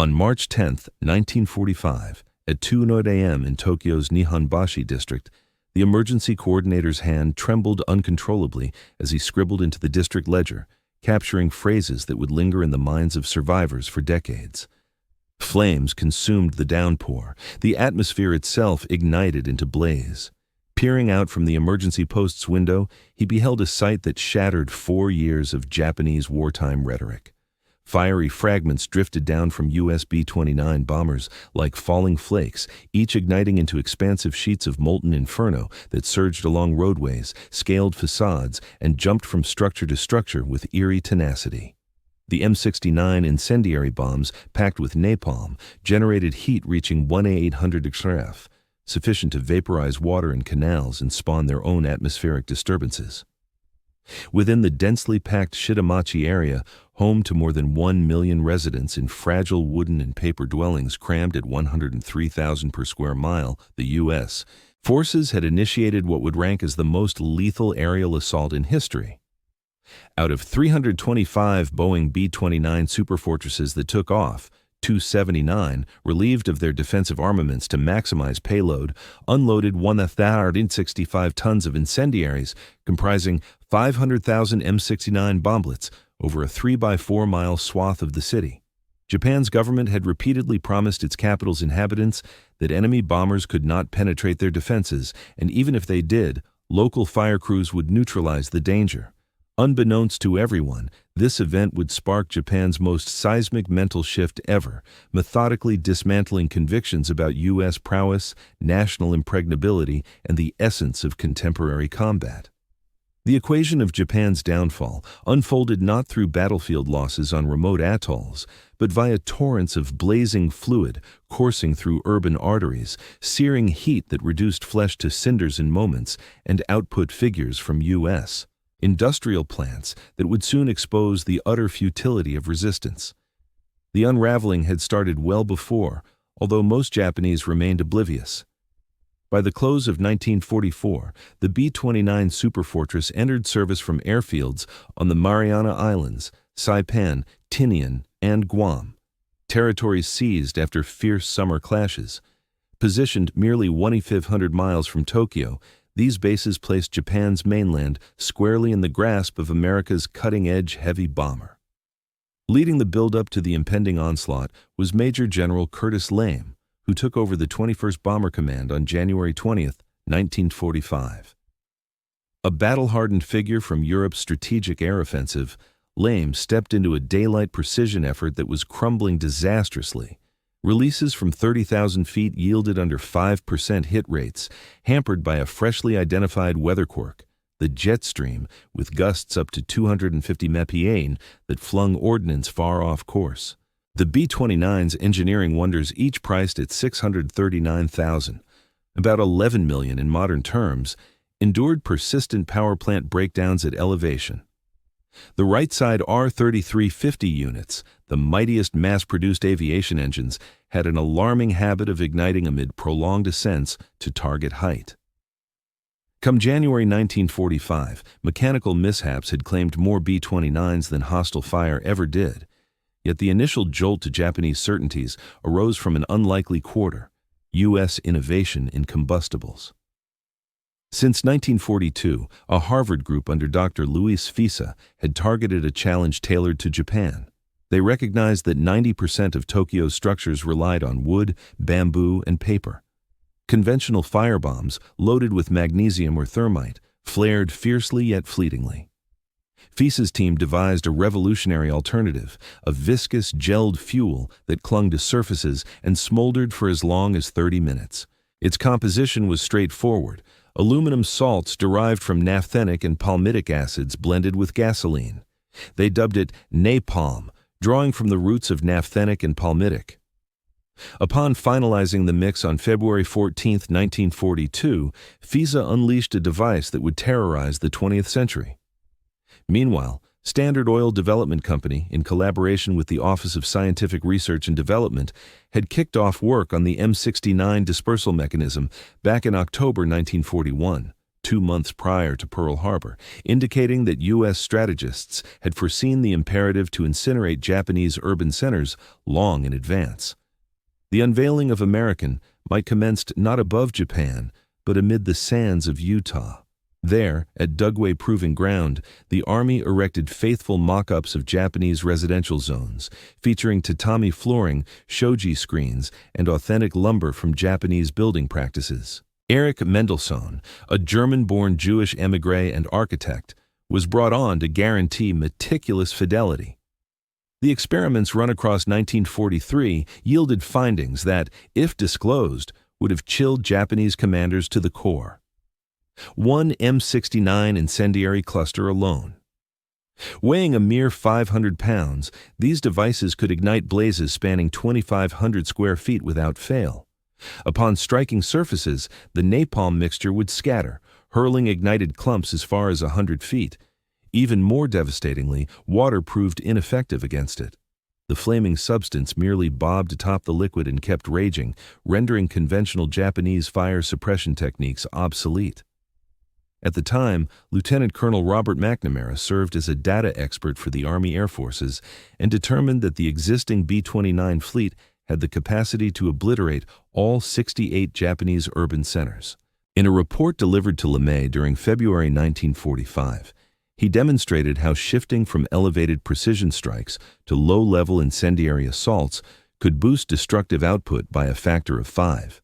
On March 10, 1945, at 2:00 a.m. in Tokyo's Nihonbashi district, the emergency coordinator's hand trembled uncontrollably as he scribbled into the district ledger, capturing phrases that would linger in the minds of survivors for decades. Flames consumed the downpour. The atmosphere itself ignited into blaze. Peering out from the emergency post's window, he beheld a sight that shattered 4 years of Japanese wartime rhetoric. Fiery fragments drifted down from US B-29 bombers like falling flakes, each igniting into expansive sheets of molten inferno that surged along roadways, scaled facades, and jumped from structure to structure with eerie tenacity. The M69 incendiary bombs, packed with napalm, generated heat reaching 1,800 XRF, sufficient to vaporize water in canals and spawn their own atmospheric disturbances. Within the densely packed Shitamachi area, home to more than 1 million residents in fragile wooden and paper dwellings crammed at 103,000 per square mile, the U.S., forces had initiated what would rank as the most lethal aerial assault in history. Out of 325 Boeing B-29 Superfortresses that took off, 279, relieved of their defensive armaments to maximize payload, unloaded 1,065 tons of incendiaries, comprising 500,000 M69 bomblets over a 3-by-4-mile swath of the city. Japan's government had repeatedly promised its capital's inhabitants that enemy bombers could not penetrate their defenses, and even if they did, local fire crews would neutralize the danger. Unbeknownst to everyone, this event would spark Japan's most seismic mental shift ever, methodically dismantling convictions about U.S. prowess, national impregnability, and the essence of contemporary combat. The equation of Japan's downfall unfolded not through battlefield losses on remote atolls, but via torrents of blazing fluid coursing through urban arteries, searing heat that reduced flesh to cinders in moments, and output figures from U.S. industrial plants that would soon expose the utter futility of resistance. The unraveling had started well before, although most Japanese remained oblivious. By the close of 1944, the B-29 Superfortress entered service from airfields on the Mariana Islands, Saipan, Tinian, and Guam, territories seized after fierce summer clashes. Positioned merely 1,500 miles from Tokyo, these bases placed Japan's mainland squarely in the grasp of America's cutting-edge heavy bomber. Leading the build-up to the impending onslaught was Major General Curtis Lame, who took over the 21st Bomber Command on January 20, 1945. A battle-hardened figure from Europe's strategic air offensive, Lame stepped into a daylight precision effort that was crumbling disastrously. Releases from 30,000 feet yielded under 5% hit rates, hampered by a freshly identified weather quirk, the jet stream, with gusts up to 250 mph that flung ordnance far off course. The B-29's engineering wonders, each priced at $639,000, about $11 million in modern terms, endured persistent power plant breakdowns at elevation. The right-side R-3350 units, the mightiest mass-produced aviation engines, had an alarming habit of igniting amid prolonged ascents to target height. Come January 1945, mechanical mishaps had claimed more B-29s than hostile fire ever did. Yet the initial jolt to Japanese certainties arose from an unlikely quarter: U.S. innovation in combustibles. Since 1942, a Harvard group under Dr. Luis Fisa had targeted a challenge tailored to Japan. They recognized that 90% of Tokyo's structures relied on wood, bamboo, and paper. Conventional firebombs, loaded with magnesium or thermite, flared fiercely yet fleetingly. Fisa's team devised a revolutionary alternative, a viscous, gelled fuel that clung to surfaces and smoldered for as long as 30 minutes. Its composition was straightforward: aluminum salts derived from naphthenic and palmitic acids blended with gasoline. They dubbed it napalm, drawing from the roots of naphthenic and palmitic. Upon finalizing the mix on February 14, 1942, Fisa unleashed a device that would terrorize the 20th century. Meanwhile, Standard Oil Development Company, in collaboration with the Office of Scientific Research and Development, had kicked off work on the M69 dispersal mechanism back in October 1941, 2 months prior to Pearl Harbor, indicating that U.S. strategists had foreseen the imperative to incinerate Japanese urban centers long in advance. The unveiling of American might commenced not above Japan, but amid the sands of Utah. There, at Dugway Proving Ground, the Army erected faithful mock-ups of Japanese residential zones, featuring tatami flooring, shoji screens, and authentic lumber from Japanese building practices. Erich Mendelssohn, a German-born Jewish émigré and architect, was brought on to guarantee meticulous fidelity. The experiments run across 1943 yielded findings that, if disclosed, would have chilled Japanese commanders to the core. One M69 incendiary cluster alone. Weighing a mere 500 pounds, these devices could ignite blazes spanning 2,500 square feet without fail. Upon striking surfaces, the napalm mixture would scatter, hurling ignited clumps as far as 100 feet. Even more devastatingly, water proved ineffective against it. The flaming substance merely bobbed atop the liquid and kept raging, rendering conventional Japanese fire suppression techniques obsolete. At the time, Lieutenant Colonel Robert McNamara served as a data expert for the Army Air Forces and determined that the existing B-29 fleet had the capacity to obliterate all 68 Japanese urban centers. In a report delivered to LeMay during February 1945, he demonstrated how shifting from elevated precision strikes to low-level incendiary assaults could boost destructive output by a factor of 5.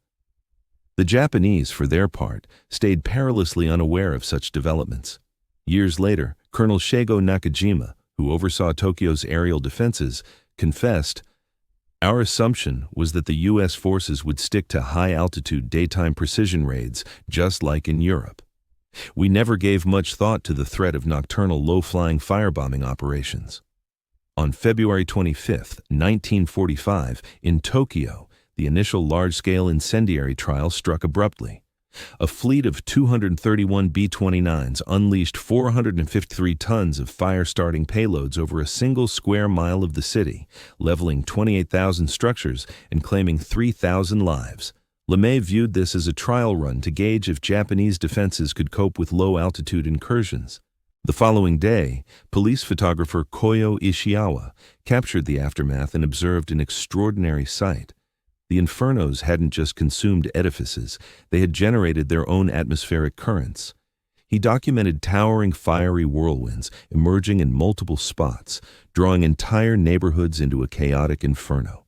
The Japanese, for their part, stayed perilously unaware of such developments. Years later, Colonel Shigo Nakajima, who oversaw Tokyo's aerial defenses, confessed, "Our assumption was that the U.S. forces would stick to high-altitude daytime precision raids, just like in Europe. We never gave much thought to the threat of nocturnal low-flying firebombing operations." On February 25, 1945, in Tokyo, the initial large-scale incendiary trial struck abruptly. A fleet of 231 B-29s unleashed 453 tons of fire-starting payloads over a single square mile of the city, leveling 28,000 structures and claiming 3,000 lives. LeMay viewed this as a trial run to gauge if Japanese defenses could cope with low-altitude incursions. The following day, police photographer Koyo Ishiawa captured the aftermath and observed an extraordinary sight. The infernos hadn't just consumed edifices, they had generated their own atmospheric currents. He documented towering fiery whirlwinds emerging in multiple spots, drawing entire neighborhoods into a chaotic inferno.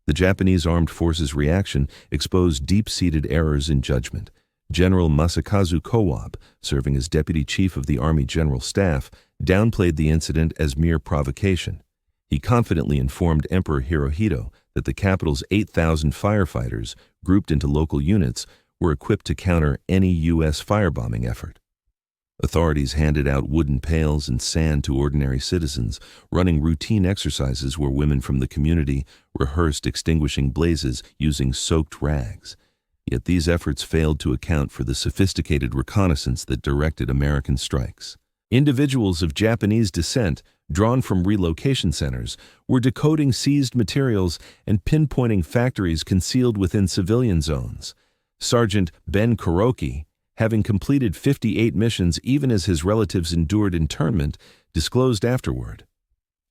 The Japanese armed forces' reaction exposed deep-seated errors in judgment. General Masakazu Kowab, serving as deputy chief of the Army General Staff, downplayed the incident as mere provocation. He confidently informed Emperor Hirohito that the capital's 8,000 firefighters, grouped into local units, were equipped to counter any U.S. firebombing effort. Authorities handed out wooden pails and sand to ordinary citizens, running routine exercises where women from the community rehearsed extinguishing blazes using soaked rags. Yet these efforts failed to account for the sophisticated reconnaissance that directed American strikes. Individuals of Japanese descent, drawn from relocation centers, were decoding seized materials and pinpointing factories concealed within civilian zones. Sergeant Ben Kuroki, having completed 58 missions even as his relatives endured internment, disclosed afterward,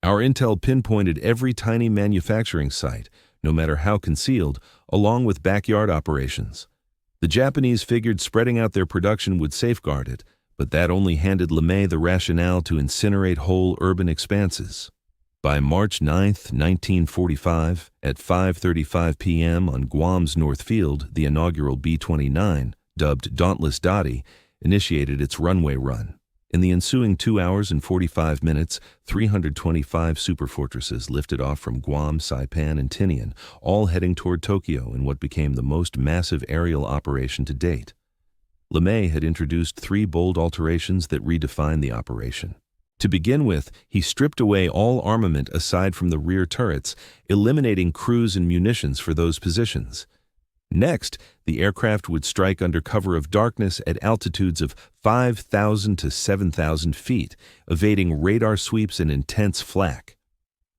"Our intel pinpointed every tiny manufacturing site, no matter how concealed, along with backyard operations. The Japanese figured spreading out their production would safeguard it, but that only handed LeMay the rationale to incinerate whole urban expanses." By March 9, 1945, at 5:35 p.m. on Guam's North Field, the inaugural B-29, dubbed Dauntless Dottie, initiated its runway run. In the ensuing 2 hours and 45 minutes, 325 superfortresses lifted off from Guam, Saipan, and Tinian, all heading toward Tokyo in what became the most massive aerial operation to date. LeMay had introduced 3 bold alterations that redefined the operation. To begin with, he stripped away all armament aside from the rear turrets, eliminating crews and munitions for those positions. Next, the aircraft would strike under cover of darkness at altitudes of 5,000 to 7,000 feet, evading radar sweeps and intense flak.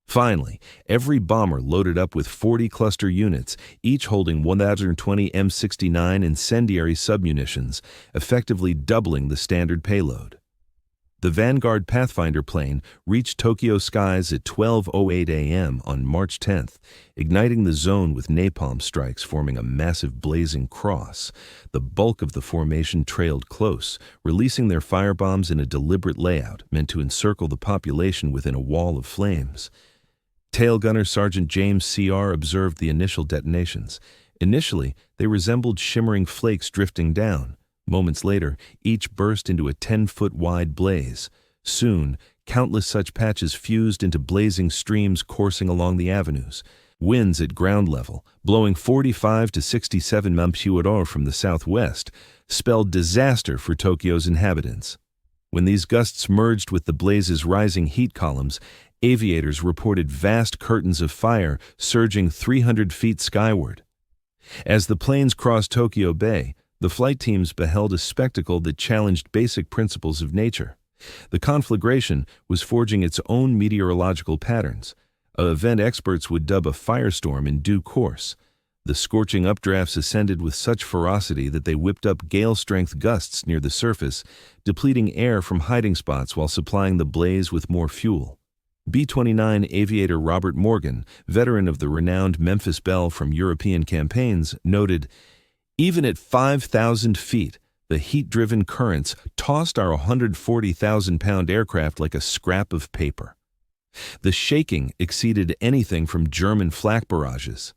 Finally, every bomber loaded up with 40 cluster units, each holding 1,020 M69 incendiary submunitions, effectively doubling the standard payload. The Vanguard Pathfinder plane reached Tokyo skies at 12:08 a.m. on March 10th, igniting the zone with napalm strikes forming a massive blazing cross. The bulk of the formation trailed close, releasing their firebombs in a deliberate layout meant to encircle the population within a wall of flames. Tail gunner Sergeant James C.R. observed the initial detonations. Initially, they resembled shimmering flakes drifting down. Moments later, each burst into a 10-foot-wide blaze. Soon, countless such patches fused into blazing streams coursing along the avenues. Winds at ground level, blowing 45 to 67 mph from the southwest, spelled disaster for Tokyo's inhabitants. When these gusts merged with the blaze's rising heat columns, aviators reported vast curtains of fire surging 300 feet skyward. As the planes crossed Tokyo Bay, the flight teams beheld a spectacle that challenged basic principles of nature. The conflagration was forging its own meteorological patterns, an event experts would dub a firestorm in due course. The scorching updrafts ascended with such ferocity that they whipped up gale-strength gusts near the surface, depleting air from hiding spots while supplying the blaze with more fuel. B-29 aviator Robert Morgan, veteran of the renowned Memphis Belle from European campaigns, noted, "Even at 5,000 feet, the heat-driven currents tossed our 140,000-pound aircraft like a scrap of paper. The shaking exceeded anything from German flak barrages."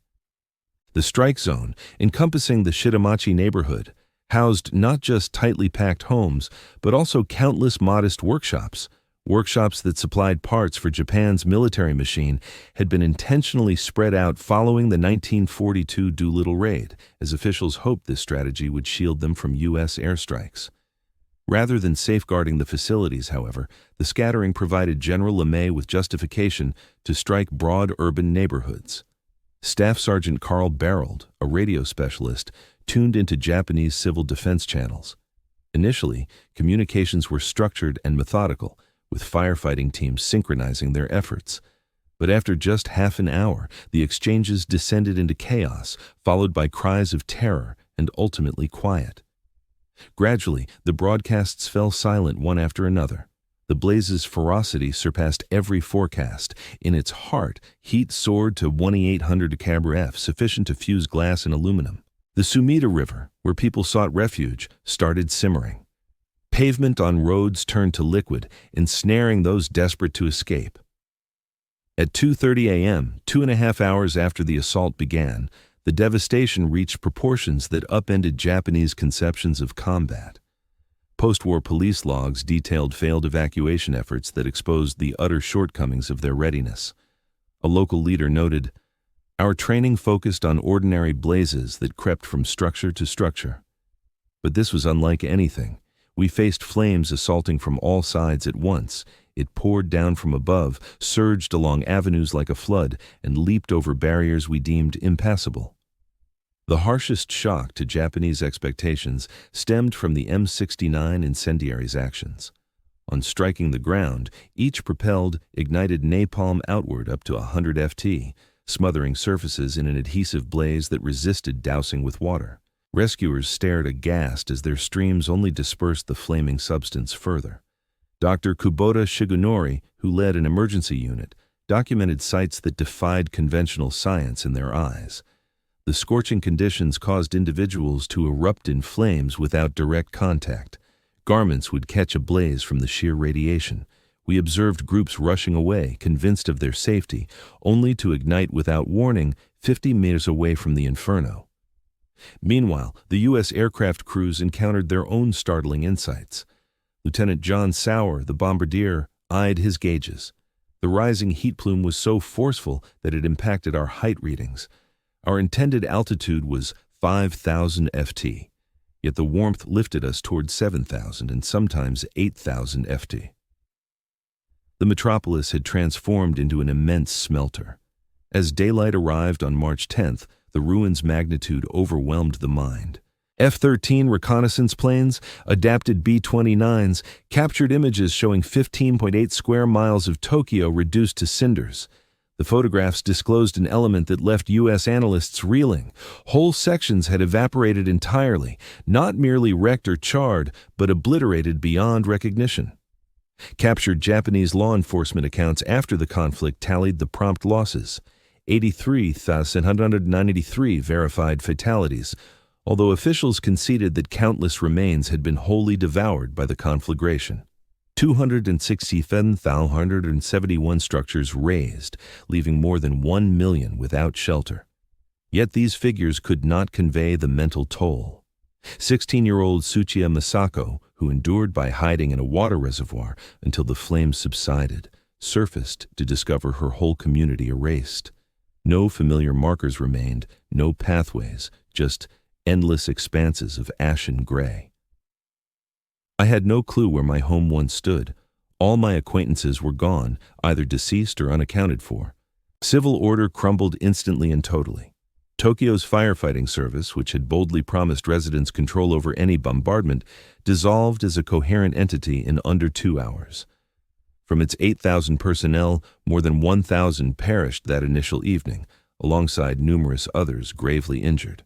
The strike zone, encompassing the Shitamachi neighborhood, housed not just tightly packed homes, but also countless modest workshops. Workshops that supplied parts for Japan's military machine had been intentionally spread out following the 1942 Doolittle raid, as officials hoped this strategy would shield them from U.S. airstrikes. Rather than safeguarding the facilities, however, the scattering provided General LeMay with justification to strike broad urban neighborhoods. Staff Sergeant Carl Barold, a radio specialist, tuned into Japanese civil defense channels. Initially, communications were structured and methodical, with firefighting teams synchronizing their efforts. But after just half an hour, the exchanges descended into chaos, followed by cries of terror and ultimately quiet. Gradually, the broadcasts fell silent one after another. The blaze's ferocity surpassed every forecast. In its heart, heat soared to 1,800 kBrF, sufficient to fuse glass and aluminum. The Sumida River, where people sought refuge, started simmering. Pavement on roads turned to liquid, ensnaring those desperate to escape. At 2:30 a.m., 2.5 hours after the assault began, the devastation reached proportions that upended Japanese conceptions of combat. Post-war police logs detailed failed evacuation efforts that exposed the utter shortcomings of their readiness. A local leader noted, "Our training focused on ordinary blazes that crept from structure to structure. But this was unlike anything. We faced flames assaulting from all sides at once. It poured down from above, surged along avenues like a flood, and leaped over barriers we deemed impassable." The harshest shock to Japanese expectations stemmed from the M69 incendiaries' actions. On striking the ground, each propelled ignited napalm outward up to 100 ft, smothering surfaces in an adhesive blaze that resisted dousing with water. Rescuers stared aghast as their streams only dispersed the flaming substance further. Dr. Kubota Shigenori, who led an emergency unit, documented sights that defied conventional science in their eyes. The scorching conditions caused individuals to erupt in flames without direct contact. Garments would catch ablaze from the sheer radiation. We observed groups rushing away, convinced of their safety, only to ignite without warning 50 meters away from the inferno. Meanwhile, the U.S. aircraft crews encountered their own startling insights. Lieutenant John Sauer, the bombardier, eyed his gauges. The rising heat plume was so forceful that it impacted our height readings. Our intended altitude was 5,000 ft, yet the warmth lifted us toward 7,000 and sometimes 8,000 ft. The metropolis had transformed into an immense smelter. As daylight arrived on March 10th, the ruin's magnitude overwhelmed the mind. F-13 reconnaissance planes, adapted B-29s, captured images showing 15.8 square miles of Tokyo reduced to cinders. The photographs disclosed an element that left U.S. analysts reeling. Whole sections had evaporated entirely, not merely wrecked or charred, but obliterated beyond recognition. Captured Japanese law enforcement accounts after the conflict tallied the prompt losses: 83,193 verified fatalities, although officials conceded that countless remains had been wholly devoured by the conflagration. 267,171 structures razed, leaving more than 1 million without shelter. Yet these figures could not convey the mental toll. 16-year-old Tsuchiya Masako, who endured by hiding in a water reservoir until the flames subsided, surfaced to discover her whole community erased. No familiar markers remained, no pathways, just endless expanses of ashen gray. I had no clue where my home once stood. All my acquaintances were gone, either deceased or unaccounted for. Civil order crumbled instantly and totally. Tokyo's firefighting service, which had boldly promised residents control over any bombardment, dissolved as a coherent entity in under 2 hours. From its 8,000 personnel, more than 1,000 perished that initial evening, alongside numerous others gravely injured.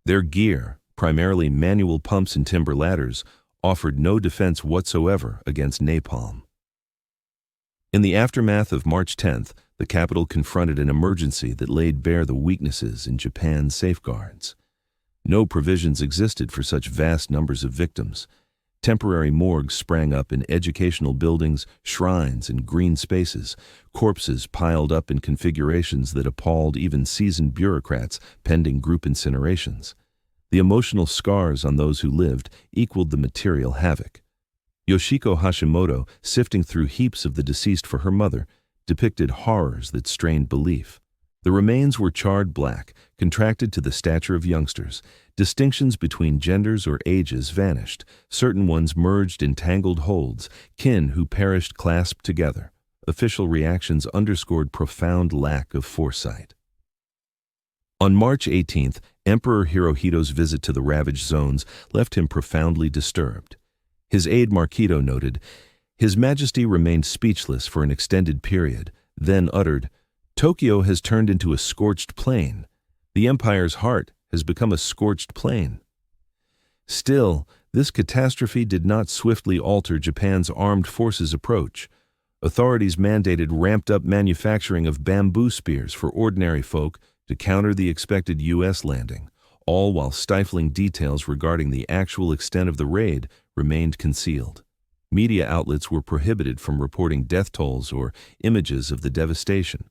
Their gear, primarily manual pumps and timber ladders, offered no defense whatsoever against napalm. In the aftermath of March 10th, the capital confronted an emergency that laid bare the weaknesses in Japan's safeguards. No provisions existed for such vast numbers of victims. Temporary morgues sprang up in educational buildings, shrines, and green spaces, corpses piled up in configurations that appalled even seasoned bureaucrats pending group incinerations. The emotional scars on those who lived equaled the material havoc. Yoshiko Hashimoto, sifting through heaps of the deceased for her mother, depicted horrors that strained belief. The remains were charred black, contracted to the stature of youngsters. Distinctions between genders or ages vanished. Certain ones merged in tangled holds, kin who perished clasped together. Official reactions underscored profound lack of foresight. On March 18th, Emperor Hirohito's visit to the ravaged zones left him profoundly disturbed. His aide Marquito noted, "His Majesty remained speechless for an extended period, then uttered, 'Tokyo has turned into a scorched plain. The empire's heart has become a scorched plain.'" Still, this catastrophe did not swiftly alter Japan's armed forces' approach. Authorities mandated ramped-up manufacturing of bamboo spears for ordinary folk to counter the expected U.S. landing, all while stifling details regarding the actual extent of the raid remained concealed. Media outlets were prohibited from reporting death tolls or images of the devastation.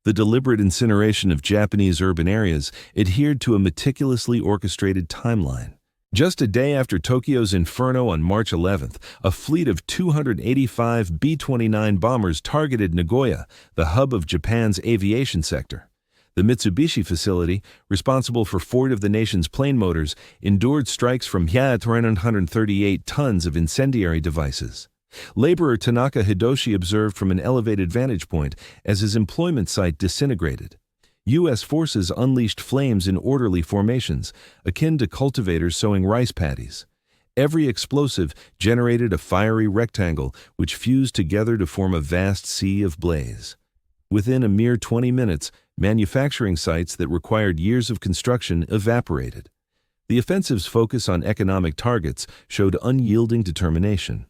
The deliberate incineration of Japanese urban areas adhered to a meticulously orchestrated timeline. Just a day after Tokyo's inferno on March 11th, a fleet of 285 B-29 bombers targeted Nagoya, the hub of Japan's aviation sector. The Mitsubishi facility, responsible for 4 of the nation's plane motors, endured strikes from 138 tons of incendiary devices. Laborer Tanaka Hidoshi observed from an elevated vantage point as his employment site disintegrated. U.S. forces unleashed flames in orderly formations, akin to cultivators sowing rice paddies. Every explosive generated a fiery rectangle which fused together to form a vast sea of blaze. Within a mere 20 minutes, manufacturing sites that required years of construction evaporated. The offensive's focus on economic targets showed unyielding determination.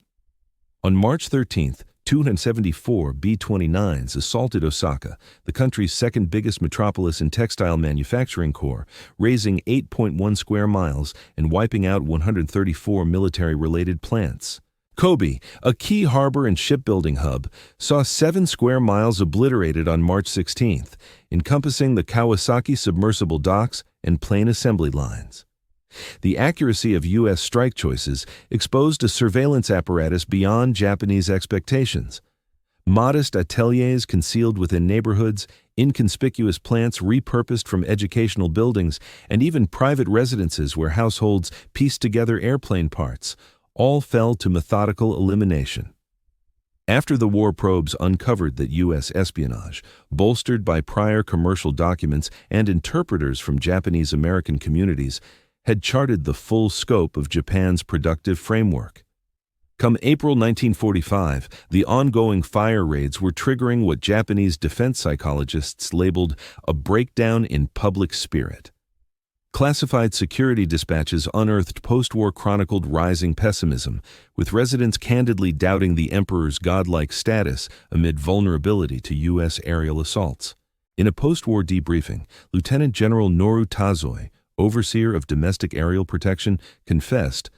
On March 13th, 274 B-29s assaulted Osaka, the country's second biggest metropolis and textile manufacturing core, razing 8.1 square miles and wiping out 134 military-related plants. Kobe, a key harbor and shipbuilding hub, saw 7 square miles obliterated on March 16th, encompassing the Kawasaki submersible docks and plane assembly lines. The accuracy of U.S. strike choices exposed a surveillance apparatus beyond Japanese expectations. Modest ateliers concealed within neighborhoods, inconspicuous plants repurposed from educational buildings, and even private residences where households pieced together airplane parts, all fell to methodical elimination. After the war probes uncovered that U.S. espionage, bolstered by prior commercial documents and interpreters from Japanese-American communities, had charted the full scope of Japan's productive framework. Come April 1945, the ongoing fire raids were triggering what Japanese defense psychologists labeled a breakdown in public spirit. Classified security dispatches unearthed post-war chronicled rising pessimism, with residents candidly doubting the emperor's godlike status amid vulnerability to U.S. aerial assaults. In a post-war debriefing, Lieutenant General Noru Tazoi, overseer of domestic aerial protection, confessed,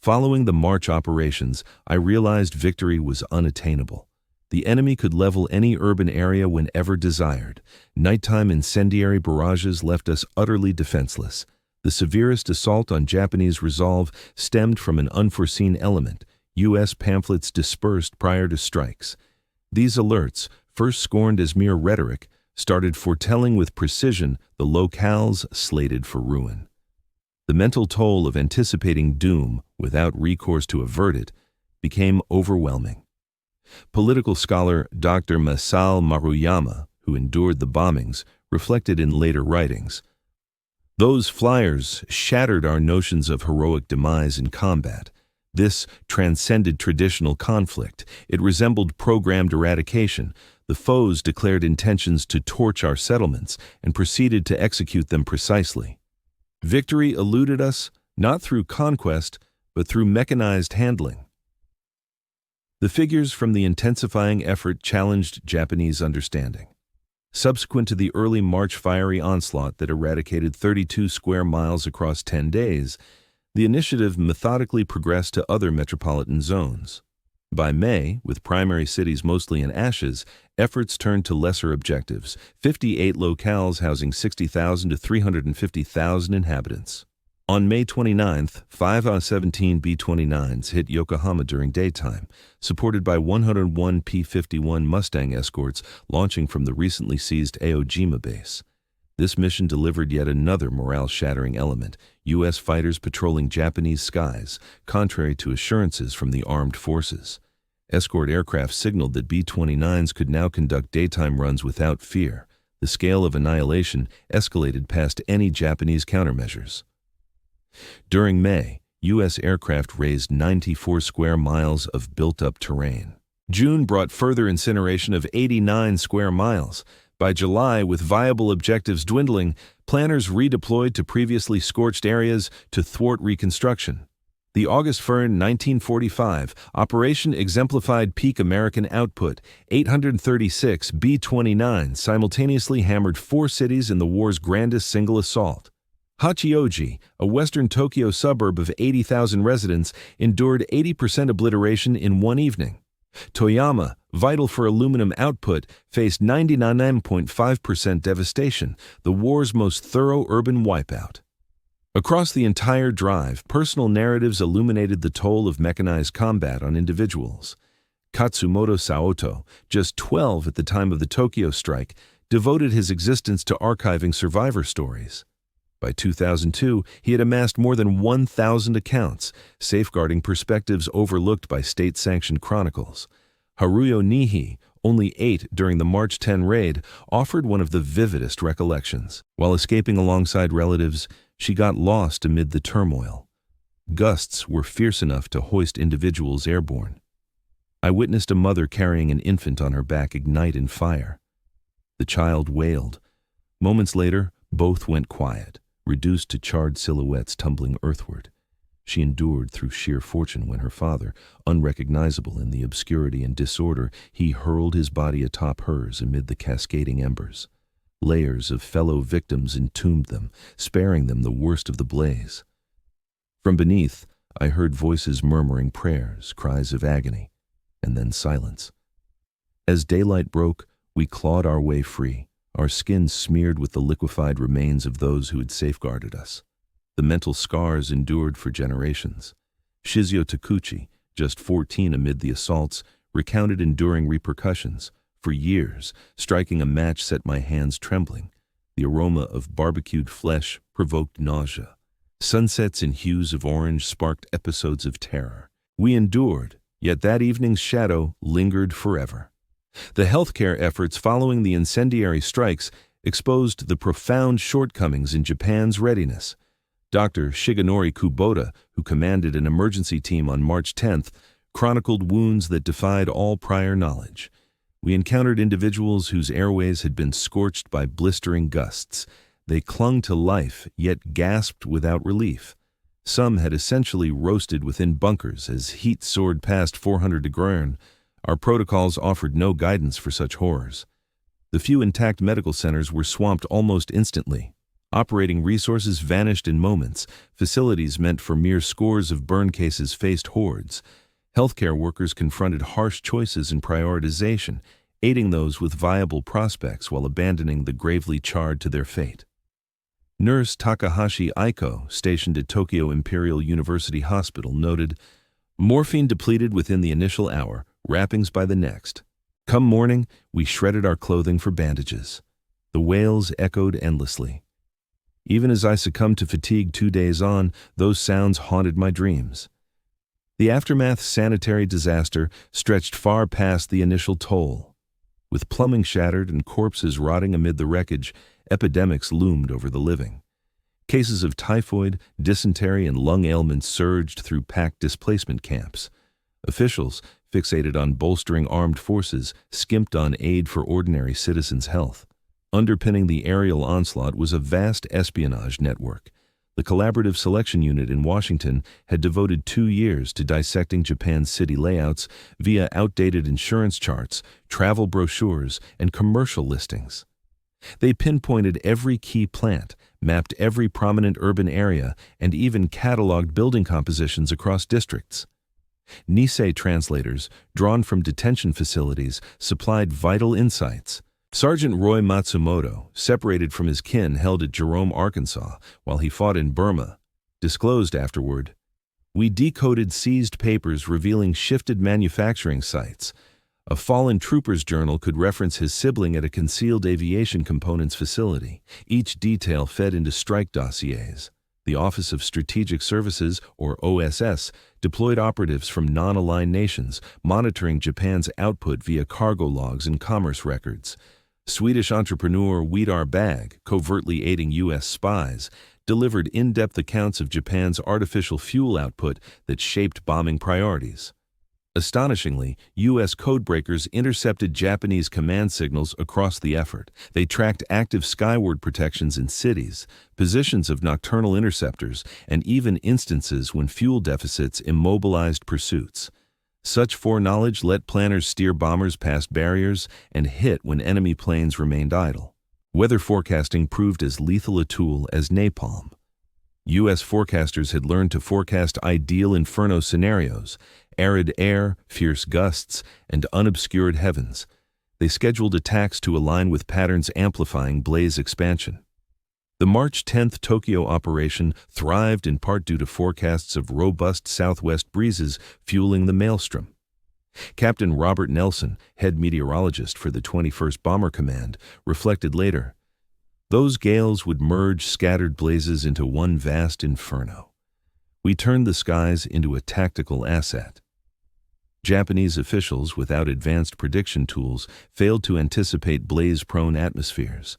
"Following the March operations, I realized victory was unattainable. The enemy could level any urban area whenever desired. Nighttime incendiary barrages left us utterly defenseless. The severest assault on Japanese resolve stemmed from an unforeseen element, U.S. pamphlets dispersed prior to strikes. These alerts, first scorned as mere rhetoric, started foretelling with precision the locales slated for ruin. The mental toll of anticipating doom without recourse to avert it became overwhelming." Political scholar Dr. Masao Maruyama, who endured the bombings, reflected in later writings, "Those flyers shattered our notions of heroic demise in combat. This transcended traditional conflict. It resembled programmed eradication. The foes declared intentions to torch our settlements and proceeded to execute them precisely. Victory eluded us, not through conquest, but through mechanized handling." The figures from the intensifying effort challenged Japanese understanding. Subsequent to the early March fiery onslaught that eradicated 32 square miles across 10 days, the initiative methodically progressed to other metropolitan zones. By May, with primary cities mostly in ashes, efforts turned to lesser objectives, 58 locales housing 60,000 to 350,000 inhabitants. On May 29th, 5 out of 17 B-29s hit Yokohama during daytime, supported by 101 P-51 Mustang escorts launching from the recently seized Aojima base. This mission delivered yet another morale-shattering element, U.S. fighters patrolling Japanese skies, contrary to assurances from the armed forces. Escort aircraft signaled that B-29s could now conduct daytime runs without fear. The scale of annihilation escalated past any Japanese countermeasures. During May, U.S. aircraft raised 94 square miles of built-up terrain. June brought further incineration of 89 square miles. By July, with viable objectives dwindling, planners redeployed to previously scorched areas to thwart reconstruction. The August 1, 1945, operation exemplified peak American output. 836 B-29s simultaneously hammered 4 cities in the war's grandest single assault. Hachioji, a western Tokyo suburb of 80,000 residents, endured 80% obliteration in one evening. Toyama, vital for aluminum output, faced 99.5% devastation, the war's most thorough urban wipeout. Across the entire drive, personal narratives illuminated the toll of mechanized combat on individuals. Katsumoto Saoto, just 12 at the time of the Tokyo strike, devoted his existence to archiving survivor stories. By 2002, he had amassed more than 1,000 accounts, safeguarding perspectives overlooked by state-sanctioned chronicles. Haruyo Nihi, only 8 during the March 10 raid, offered one of the vividest recollections. While escaping alongside relatives, she got lost amid the turmoil. Gusts were fierce enough to hoist individuals airborne. I witnessed a mother carrying an infant on her back ignite in fire. The child wailed. Moments later, both went quiet, reduced to charred silhouettes tumbling earthward. She endured through sheer fortune when her father, unrecognizable in the obscurity and disorder, he hurled his body atop hers amid the cascading embers. Layers of fellow victims entombed them, sparing them the worst of the blaze. From beneath, I heard voices murmuring prayers, cries of agony, and then silence. As daylight broke, we clawed our way free, our skins smeared with the liquefied remains of those who had safeguarded us. The mental scars endured for generations. Shizio Takuchi, just 14 amid the assaults, recounted enduring repercussions. For years, striking a match set my hands trembling. The aroma of barbecued flesh provoked nausea. Sunsets in hues of orange sparked episodes of terror. We endured, yet that evening's shadow lingered forever. The healthcare efforts following the incendiary strikes exposed the profound shortcomings in Japan's readiness. Dr. Shigenori Kubota, who commanded an emergency team on March 10th, chronicled wounds that defied all prior knowledge. We encountered individuals whose airways had been scorched by blistering gusts. They clung to life, yet gasped without relief. Some had essentially roasted within bunkers as heat soared past 400 degrees. Our protocols offered no guidance for such horrors. The few intact medical centers were swamped almost instantly. Operating resources vanished in moments. Facilities meant for mere scores of burn cases faced hordes. Healthcare workers confronted harsh choices in prioritization, aiding those with viable prospects while abandoning the gravely charred to their fate. Nurse Takahashi Aiko, stationed at Tokyo Imperial University Hospital, noted, "Morphine depleted within the initial hour, wrappings by the next. Come morning, we shredded our clothing for bandages." The wails echoed endlessly. Even as I succumbed to fatigue 2 days on, those sounds haunted my dreams. The aftermath sanitary disaster stretched far past the initial toll. With plumbing shattered and corpses rotting amid the wreckage, epidemics loomed over the living. Cases of typhoid, dysentery, and lung ailments surged through packed displacement camps. Officials, fixated on bolstering armed forces, skimped on aid for ordinary citizens' health. Underpinning the aerial onslaught was a vast espionage network. The Collaborative Selection Unit in Washington had devoted 2 years to dissecting Japan's city layouts via outdated insurance charts, travel brochures, and commercial listings. They pinpointed every key plant, mapped every prominent urban area, and even cataloged building compositions across districts. Nisei translators, drawn from detention facilities, supplied vital insights. Sergeant Roy Matsumoto, separated from his kin held at Jerome, Arkansas, while he fought in Burma, disclosed afterward, "We decoded seized papers revealing shifted manufacturing sites. A fallen trooper's journal could reference his sibling at a concealed aviation components facility. Each detail fed into strike dossiers. The Office of Strategic Services, or OSS, deployed operatives from non-aligned nations, monitoring Japan's output via cargo logs and commerce records. Swedish entrepreneur Widar Bag, covertly aiding U.S. spies, delivered in-depth accounts of Japan's artificial fuel output that shaped bombing priorities. Astonishingly, U.S. codebreakers intercepted Japanese command signals across the effort. They tracked active skyward protections in cities, positions of nocturnal interceptors, and even instances when fuel deficits immobilized pursuits. Such foreknowledge let planners steer bombers past barriers and hit when enemy planes remained idle. Weather forecasting proved as lethal a tool as napalm. U.S. forecasters had learned to forecast ideal inferno scenarios, arid air, fierce gusts, and unobscured heavens. They scheduled attacks to align with patterns amplifying blaze expansion. The March 10 Tokyo operation thrived in part due to forecasts of robust southwest breezes fueling the maelstrom. Captain Robert Nelson, head meteorologist for the 21st Bomber Command, reflected later, "Those gales would merge scattered blazes into one vast inferno. We turned the skies into a tactical asset." Japanese officials, without advanced prediction tools, failed to anticipate blaze-prone atmospheres.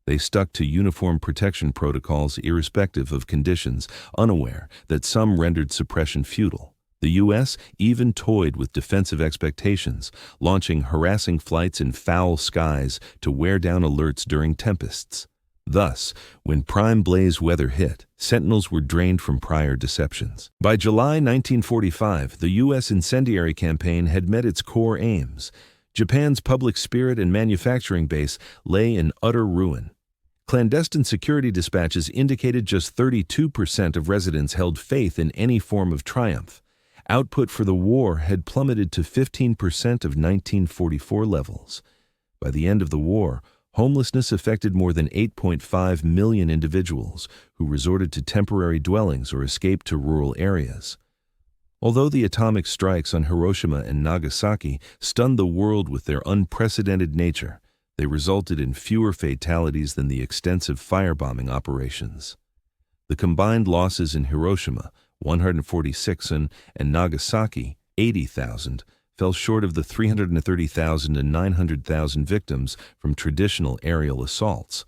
They stuck to uniform protection protocols irrespective of conditions, unaware that some rendered suppression futile. The U.S. even toyed with defensive expectations, launching harassing flights in foul skies to wear down alerts during tempests. Thus, when prime blaze weather hit, sentinels were drained from prior deceptions. By July 1945, the U.S. incendiary campaign had met its core aims. Japan's public spirit and manufacturing base lay in utter ruin. Clandestine security dispatches indicated just 32% of residents held faith in any form of triumph. Output for the war had plummeted to 15% of 1944 levels. By the end of the war, homelessness affected more than 8.5 million individuals who resorted to temporary dwellings or escaped to rural areas. Although the atomic strikes on Hiroshima and Nagasaki stunned the world with their unprecedented nature, they resulted in fewer fatalities than the extensive firebombing operations. The combined losses in Hiroshima, 146, and Nagasaki, 80,000, fell short of the 330,000 and 900,000 victims from traditional aerial assaults.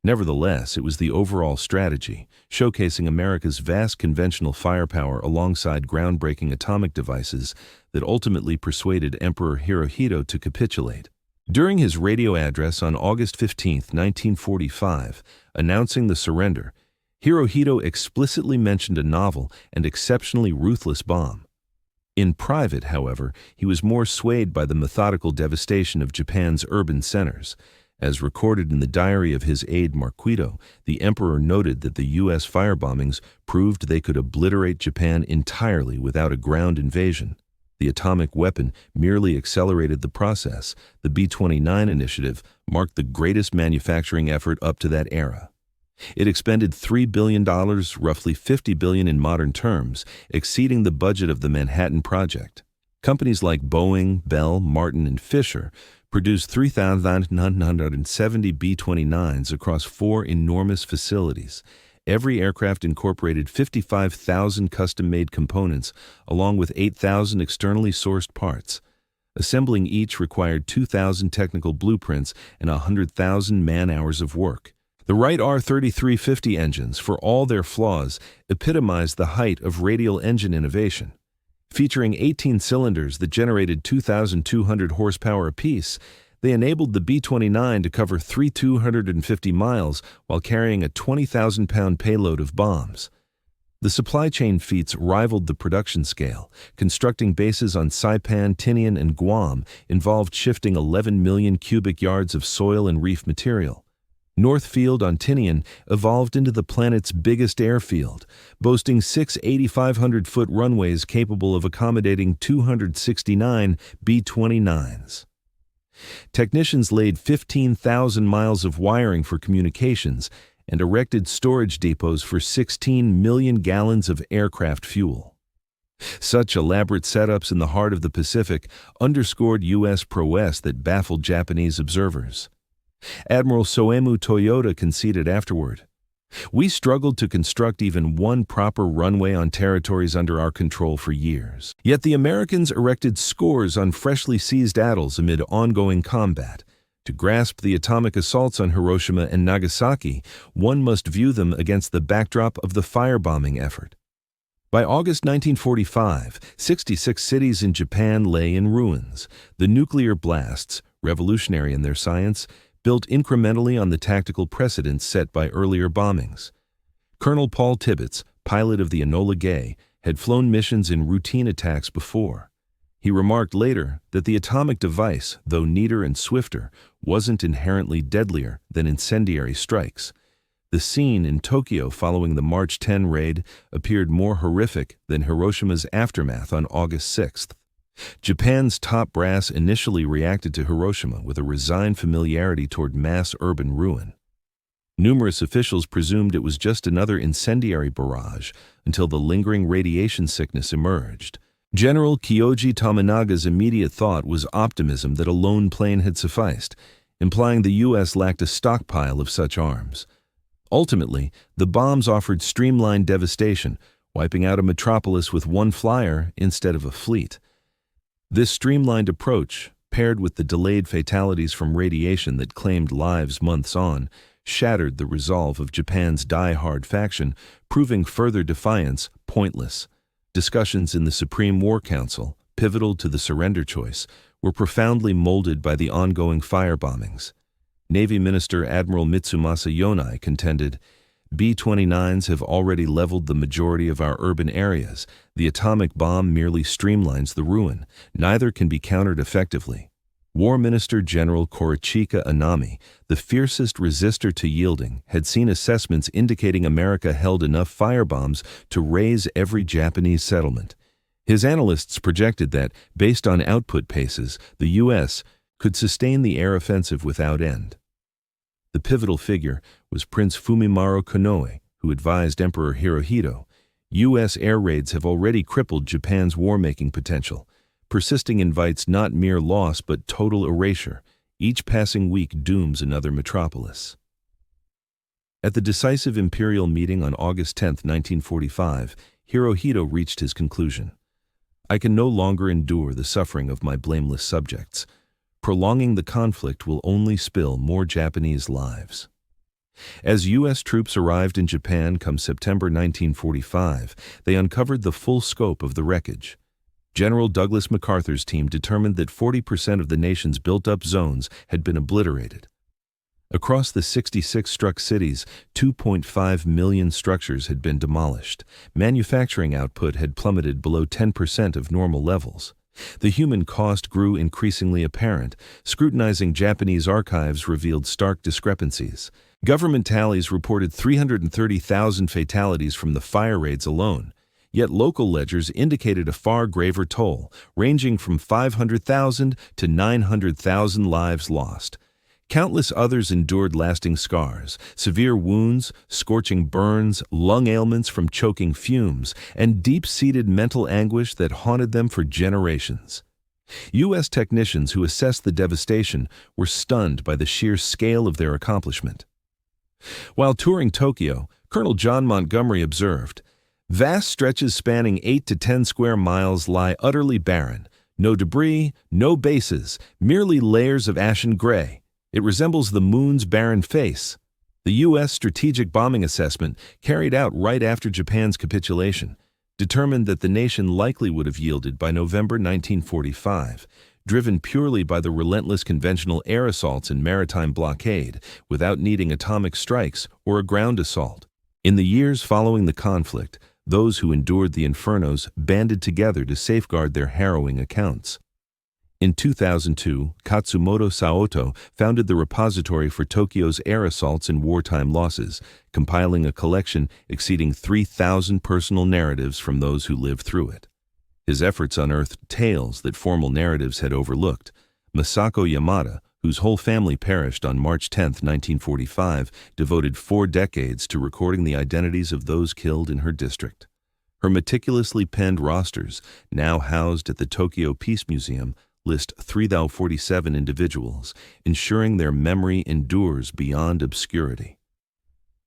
Nevertheless, it was the overall strategy, showcasing America's vast conventional firepower alongside groundbreaking atomic devices, that ultimately persuaded Emperor Hirohito to capitulate. During his radio address on August 15, 1945, announcing the surrender, Hirohito explicitly mentioned a novel and exceptionally ruthless bomb. In private, however, he was more swayed by the methodical devastation of Japan's urban centers. As recorded in the diary of his aide Marquito, the emperor noted that the U.S. firebombings proved they could obliterate Japan entirely without a ground invasion. The atomic weapon merely accelerated the process. The B-29 initiative marked the greatest manufacturing effort up to that era. It expended $3 billion, roughly $50 billion in modern terms, exceeding the budget of the Manhattan Project. Companies like Boeing, Bell, Martin, and Fisher produced 3,970 B-29s across 4 enormous facilities. Every aircraft incorporated 55,000 custom-made components, along with 8,000 externally sourced parts. Assembling each required 2,000 technical blueprints and 100,000 man-hours of work. The Wright R-3350 engines, for all their flaws, epitomized the height of radial engine innovation. Featuring 18 cylinders that generated 2,200 horsepower apiece, they enabled the B-29 to cover 3,250 miles while carrying a 20,000-pound payload of bombs. The supply chain feats rivaled the production scale. Constructing bases on Saipan, Tinian, and Guam involved shifting 11 million cubic yards of soil and reef material. North Field on Tinian evolved into the planet's biggest airfield, boasting 6 8,500-foot runways capable of accommodating 269 B-29s. Technicians laid 15,000 miles of wiring for communications and erected storage depots for 16 million gallons of aircraft fuel. Such elaborate setups in the heart of the Pacific underscored U.S. prowess that baffled Japanese observers. Admiral Soemu Toyota conceded afterward, "We struggled to construct even one proper runway on territories under our control for years. Yet the Americans erected scores on freshly seized atolls amid ongoing combat. To grasp the atomic assaults on Hiroshima and Nagasaki, one must view them against the backdrop of the firebombing effort." By August 1945, 66 cities in Japan lay in ruins. The nuclear blasts, revolutionary in their science, built incrementally on the tactical precedents set by earlier bombings. Colonel Paul Tibbets, pilot of the Enola Gay, had flown missions in routine attacks before. He remarked later that the atomic device, though neater and swifter, wasn't inherently deadlier than incendiary strikes. The scene in Tokyo following the March 10 raid appeared more horrific than Hiroshima's aftermath on August 6th. Japan's top brass initially reacted to Hiroshima with a resigned familiarity toward mass urban ruin. Numerous officials presumed it was just another incendiary barrage until the lingering radiation sickness emerged. General Kyoji Tominaga's immediate thought was optimism that a lone plane had sufficed, implying the U.S. lacked a stockpile of such arms. Ultimately, the bombs offered streamlined devastation, wiping out a metropolis with one flyer instead of a fleet. This streamlined approach, paired with the delayed fatalities from radiation that claimed lives months on, shattered the resolve of Japan's die-hard faction, proving further defiance pointless. Discussions in the Supreme War Council, pivotal to the surrender choice, were profoundly molded by the ongoing firebombings. Navy Minister Admiral Mitsumasa Yonai contended, "B-29s have already leveled the majority of our urban areas. The atomic bomb merely streamlines the ruin. Neither can be countered effectively." War Minister General Korochika Anami, the fiercest resistor to yielding, had seen assessments indicating America held enough firebombs to raze every Japanese settlement. His analysts projected that, based on output paces, the U.S. could sustain the air offensive without end. The pivotal figure was Prince Fumimaro Konoe, who advised Emperor Hirohito, "U.S. air raids have already crippled Japan's war-making potential. Persisting invites not mere loss but total erasure. Each passing week dooms another metropolis." At the decisive imperial meeting on August 10, 1945, Hirohito reached his conclusion. "I can no longer endure the suffering of my blameless subjects. Prolonging the conflict will only spill more Japanese lives." As U.S. troops arrived in Japan come September 1945, they uncovered the full scope of the wreckage. General Douglas MacArthur's team determined that 40% of the nation's built-up zones had been obliterated. Across the 66 struck cities, 2.5 million structures had been demolished. Manufacturing output had plummeted below 10% of normal levels. The human cost grew increasingly apparent. Scrutinizing Japanese archives revealed stark discrepancies. Government tallies reported 330,000 fatalities from the fire raids alone, yet local ledgers indicated a far graver toll, ranging from 500,000 to 900,000 lives lost. Countless others endured lasting scars, severe wounds, scorching burns, lung ailments from choking fumes, and deep-seated mental anguish that haunted them for generations. U.S. technicians who assessed the devastation were stunned by the sheer scale of their accomplishment. While touring Tokyo, Colonel John Montgomery observed, "Vast stretches spanning 8 to 10 square miles lie utterly barren. No debris, no bases, merely layers of ashen gray. It resembles the moon's barren face." The U.S. Strategic Bombing Assessment, carried out right after Japan's capitulation, determined that the nation likely would have yielded by November 1945, driven purely by the relentless conventional air assaults and maritime blockade, without needing atomic strikes or a ground assault. In the years following the conflict, those who endured the infernos banded together to safeguard their harrowing accounts. In 2002, Katsumoto Saoto founded the Repository for Tokyo's Air Assaults and Wartime Losses, compiling a collection exceeding 3,000 personal narratives from those who lived through it. His efforts unearthed tales that formal narratives had overlooked. Masako Yamada, whose whole family perished on March 10, 1945, devoted 4 decades to recording the identities of those killed in her district. Her meticulously penned rosters, now housed at the Tokyo Peace Museum, list 3,047 individuals, ensuring their memory endures beyond obscurity.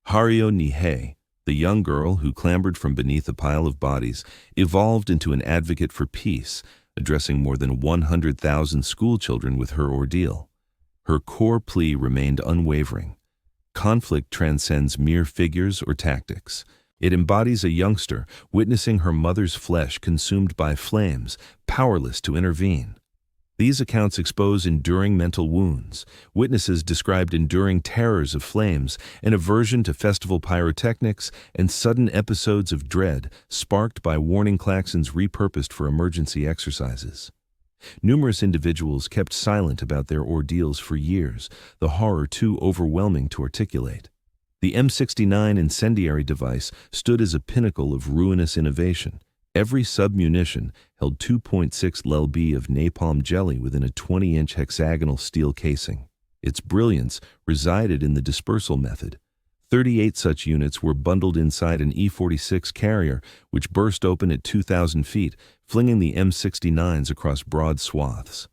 Haruo Nihei, the young girl who clambered from beneath a pile of bodies, evolved into an advocate for peace, addressing more than 100,000 schoolchildren with her ordeal. Her core plea remained unwavering. Conflict transcends mere figures or tactics. It embodies a youngster witnessing her mother's flesh consumed by flames, powerless to intervene. These accounts expose enduring mental wounds. Witnesses described enduring terrors of flames, an aversion to festival pyrotechnics, and sudden episodes of dread sparked by warning klaxons repurposed for emergency exercises. Numerous individuals kept silent about their ordeals for years, the horror too overwhelming to articulate. The M69 incendiary device stood as a pinnacle of ruinous innovation. Every submunition held 2.6 lb of napalm jelly within a 20-inch hexagonal steel casing. Its brilliance resided in the dispersal method. 38 such units were bundled inside an E-46 carrier, which burst open at 2,000 feet, flinging the M69s across broad swaths.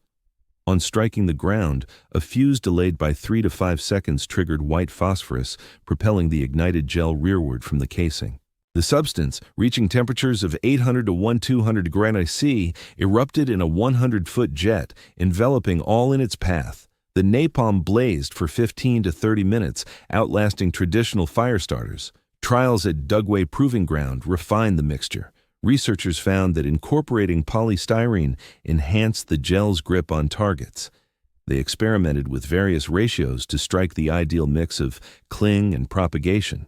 On striking the ground, a fuse delayed by 3 to 5 seconds triggered white phosphorus, propelling the ignited gel rearward from the casing. The substance, reaching temperatures of 800 to 1200 degrees C, erupted in a 100-foot jet, enveloping all in its path. The napalm blazed for 15 to 30 minutes, outlasting traditional fire starters. Trials at Dugway Proving Ground refined the mixture. Researchers found that incorporating polystyrene enhanced the gel's grip on targets. They experimented with various ratios to strike the ideal mix of cling and propagation.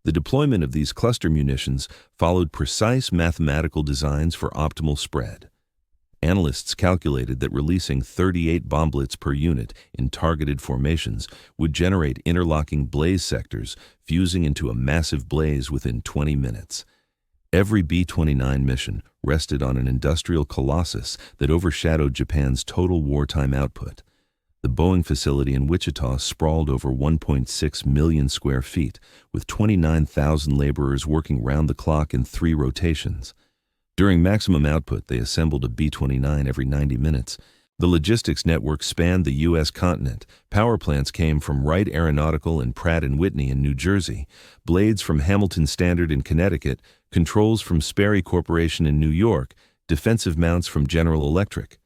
The deployment of these cluster munitions followed precise mathematical designs for optimal spread. Analysts calculated that releasing 38 bomblets per unit in targeted formations would generate interlocking blaze sectors, fusing into a massive blaze within 20 minutes. Every B-29 mission rested on an industrial colossus that overshadowed Japan's total wartime output. The Boeing facility in Wichita sprawled over 1.6 million square feet, with 29,000 laborers working round the clock in 3 rotations. During maximum output, they assembled a B-29 every 90 minutes. The logistics network spanned the U.S. continent. Power plants came from Wright Aeronautical and Pratt & Whitney in New Jersey, blades from Hamilton Standard in Connecticut, controls from Sperry Corporation in New York, defensive mounts from General Electric.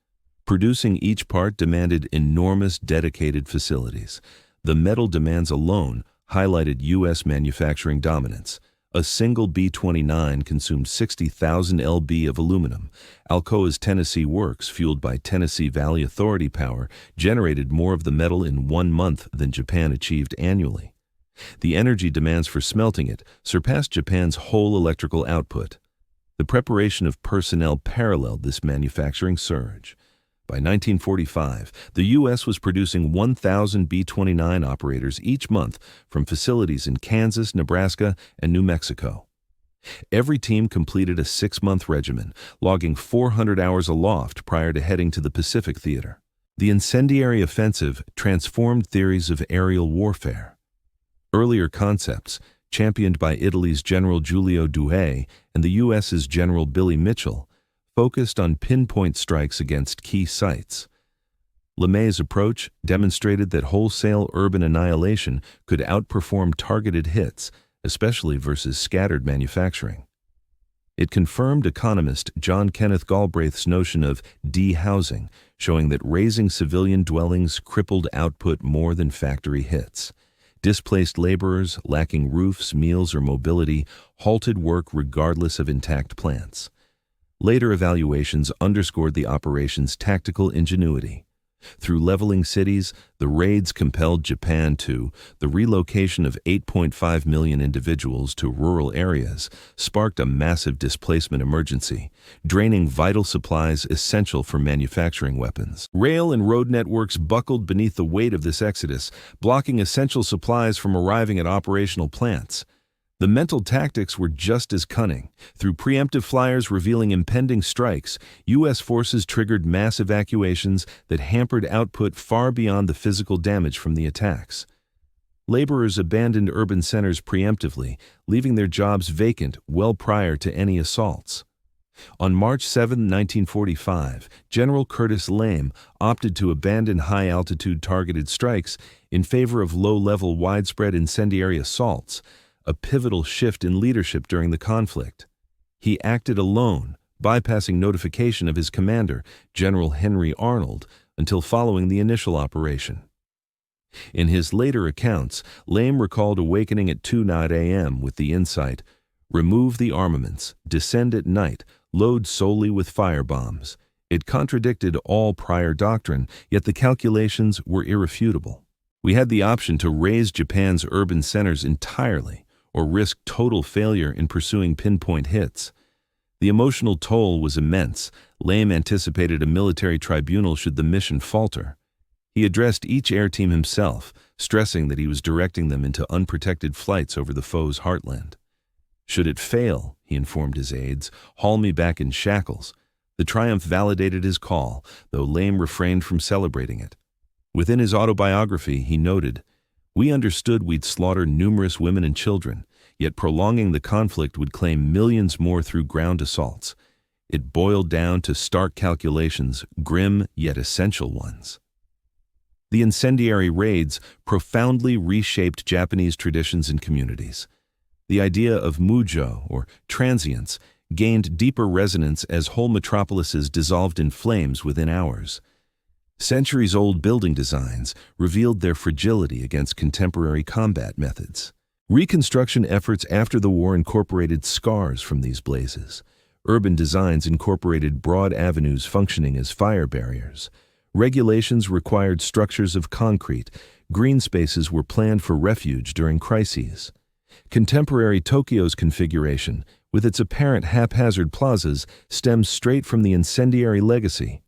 Producing each part demanded enormous dedicated facilities. The metal demands alone highlighted U.S. manufacturing dominance. A single B-29 consumed 60,000 lb of aluminum. Alcoa's Tennessee Works, fueled by Tennessee Valley Authority power, generated more of the metal in 1 month than Japan achieved annually. The energy demands for smelting it surpassed Japan's whole electrical output. The preparation of personnel paralleled this manufacturing surge. By 1945, the U.S. was producing 1,000 B-29 operators each month from facilities in Kansas, Nebraska, and New Mexico. Every team completed a 6-month regimen, logging 400 hours aloft prior to heading to the Pacific Theater. The incendiary offensive transformed theories of aerial warfare. Earlier concepts, championed by Italy's General Giulio Douhet and the U.S.'s General Billy Mitchell, focused on pinpoint strikes against key sites. LeMay's approach demonstrated that wholesale urban annihilation could outperform targeted hits, especially versus scattered manufacturing. It confirmed economist John Kenneth Galbraith's notion of de-housing, showing that razing civilian dwellings crippled output more than factory hits. Displaced laborers, lacking roofs, meals, or mobility, halted work regardless of intact plants. Later evaluations underscored the operation's tactical ingenuity. Through leveling cities, the raids compelled Japan to the relocation of 8.5 million individuals to rural areas, sparked a massive displacement emergency, draining vital supplies essential for manufacturing weapons. Rail and road networks buckled beneath the weight of this exodus, blocking essential supplies from arriving at operational plants. The mental tactics were just as cunning. Through preemptive flyers revealing impending strikes, U.S. forces triggered mass evacuations that hampered output far beyond the physical damage from the attacks. Laborers abandoned urban centers preemptively, leaving their jobs vacant well prior to any assaults. On March 7, 1945, General Curtis Lame opted to abandon high-altitude targeted strikes in favor of low-level widespread incendiary assaults, a pivotal shift in leadership during the conflict. He acted alone, bypassing notification of his commander, General Henry Arnold, until following the initial operation. In his later accounts, Lame recalled awakening at 2:00 a.m. with the insight, remove the armaments, descend at night, load solely with firebombs. It contradicted all prior doctrine, yet the calculations were irrefutable. We had the option to raze Japan's urban centers entirely, or risk total failure in pursuing pinpoint hits. The emotional toll was immense. Lame anticipated a military tribunal should the mission falter. He addressed each air team himself, stressing that he was directing them into unprotected flights over the foe's heartland. Should it fail, he informed his aides, haul me back in shackles. The triumph validated his call, though Lame refrained from celebrating it. Within his autobiography, he noted, "We understood we'd slaughter numerous women and children, yet prolonging the conflict would claim millions more through ground assaults. It boiled down to stark calculations, grim yet essential ones." The incendiary raids profoundly reshaped Japanese traditions and communities. The idea of mujo, or transience, gained deeper resonance as whole metropolises dissolved in flames within hours. Centuries-old building designs revealed their fragility against contemporary combat methods. Reconstruction efforts after the war incorporated scars from these blazes. Urban designs incorporated broad avenues functioning as fire barriers. Regulations required structures of concrete. Green spaces were planned for refuge during crises. Contemporary Tokyo's configuration, with its apparent haphazard plazas, stems straight from the incendiary legacy.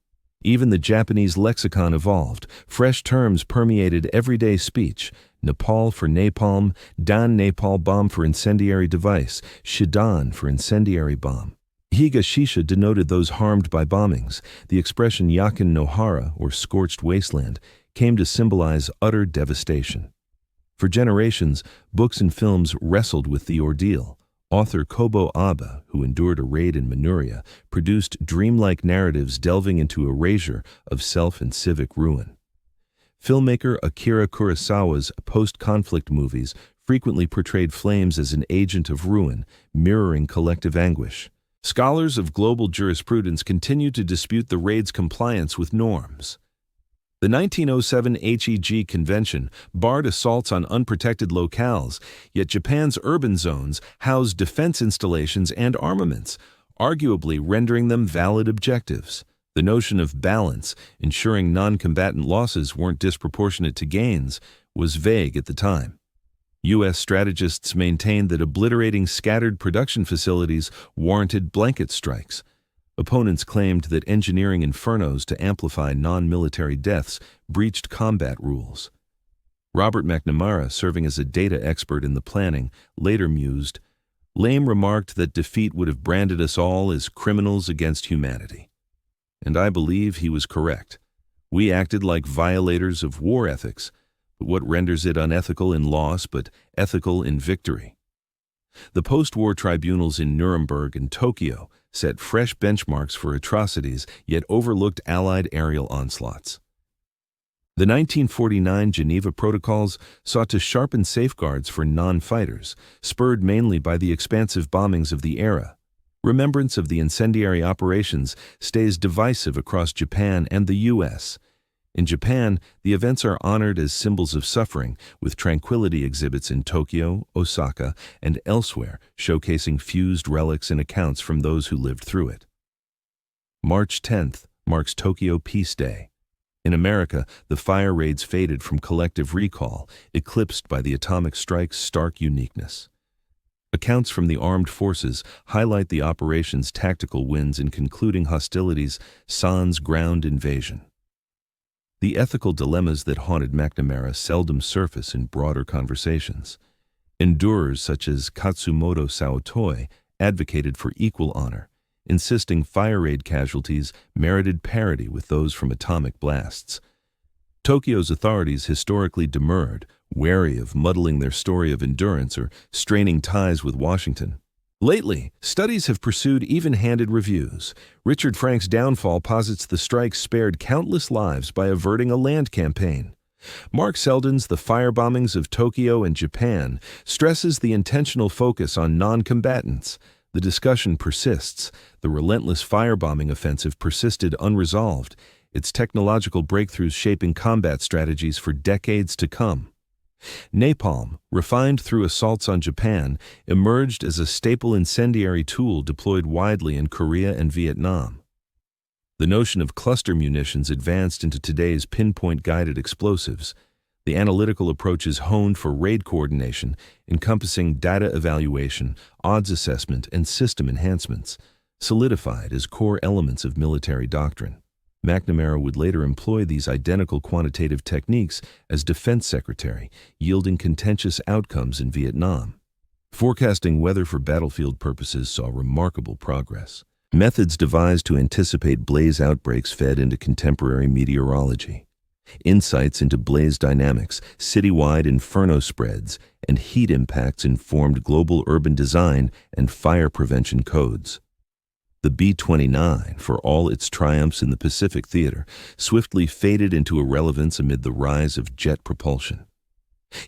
Even the Japanese lexicon evolved. Fresh terms permeated everyday speech. Nepal for napalm, Dan napalm bomb for incendiary device, Shidan for incendiary bomb. Higashisha denoted those harmed by bombings. The expression Yakin Nohara, or scorched wasteland, came to symbolize utter devastation. For generations, books and films wrestled with the ordeal. Author Kobo Abe, who endured a raid in Manchuria, produced dreamlike narratives delving into erasure of self and civic ruin. Filmmaker Akira Kurosawa's post-conflict movies frequently portrayed flames as an agent of ruin, mirroring collective anguish. Scholars of global jurisprudence continue to dispute the raid's compliance with norms. The 1907 HEG Convention barred assaults on unprotected locales, yet Japan's urban zones housed defense installations and armaments, arguably rendering them valid objectives. The notion of balance, ensuring non-combatant losses weren't disproportionate to gains, was vague at the time. U.S. strategists maintained that obliterating scattered production facilities warranted blanket strikes. Opponents claimed that engineering infernos to amplify non-military deaths breached combat rules. Robert McNamara, serving as a data expert in the planning, later mused, "Lame remarked that defeat would have branded us all as criminals against humanity." And I believe he was correct. We acted like violators of war ethics, but what renders it unethical in loss but ethical in victory? The post-war tribunals in Nuremberg and Tokyo set fresh benchmarks for atrocities, yet overlooked Allied aerial onslaughts. The 1949 Geneva Protocols sought to sharpen safeguards for non-fighters, spurred mainly by the expansive bombings of the era. Remembrance of the incendiary operations stays divisive across Japan and the U.S. In Japan, the events are honored as symbols of suffering, with tranquility exhibits in Tokyo, Osaka, and elsewhere showcasing fused relics and accounts from those who lived through it. March 10th marks Tokyo Peace Day. In America, the fire raids faded from collective recall, eclipsed by the atomic strike's stark uniqueness. Accounts from the armed forces highlight the operation's tactical wins in concluding hostilities sans ground invasion. The ethical dilemmas that haunted McNamara seldom surface in broader conversations. Endurers such as Katsumoto Saotoi advocated for equal honor, insisting fire raid casualties merited parity with those from atomic blasts. Tokyo's authorities historically demurred, wary of muddling their story of endurance or straining ties with Washington. Lately, studies have pursued even-handed reviews. Richard Frank's downfall posits the strikes spared countless lives by averting a land campaign. Mark Selden's The Firebombings of Tokyo and Japan stresses the intentional focus on non-combatants. The discussion persists. The relentless firebombing offensive persisted unresolved, its technological breakthroughs shaping combat strategies for decades to come. Napalm, refined through assaults on Japan, emerged as a staple incendiary tool deployed widely in Korea and Vietnam. The notion of cluster munitions advanced into today's pinpoint-guided explosives. The analytical approach is honed for raid coordination, encompassing data evaluation, odds assessment, and system enhancements, solidified as core elements of military doctrine. McNamara would later employ these identical quantitative techniques as defense secretary, yielding contentious outcomes in Vietnam. Forecasting weather for battlefield purposes saw remarkable progress. Methods devised to anticipate blaze outbreaks fed into contemporary meteorology. Insights into blaze dynamics, citywide inferno spreads, and heat impacts informed global urban design and fire prevention codes. The B-29, for all its triumphs in the Pacific theater, swiftly faded into irrelevance amid the rise of jet propulsion.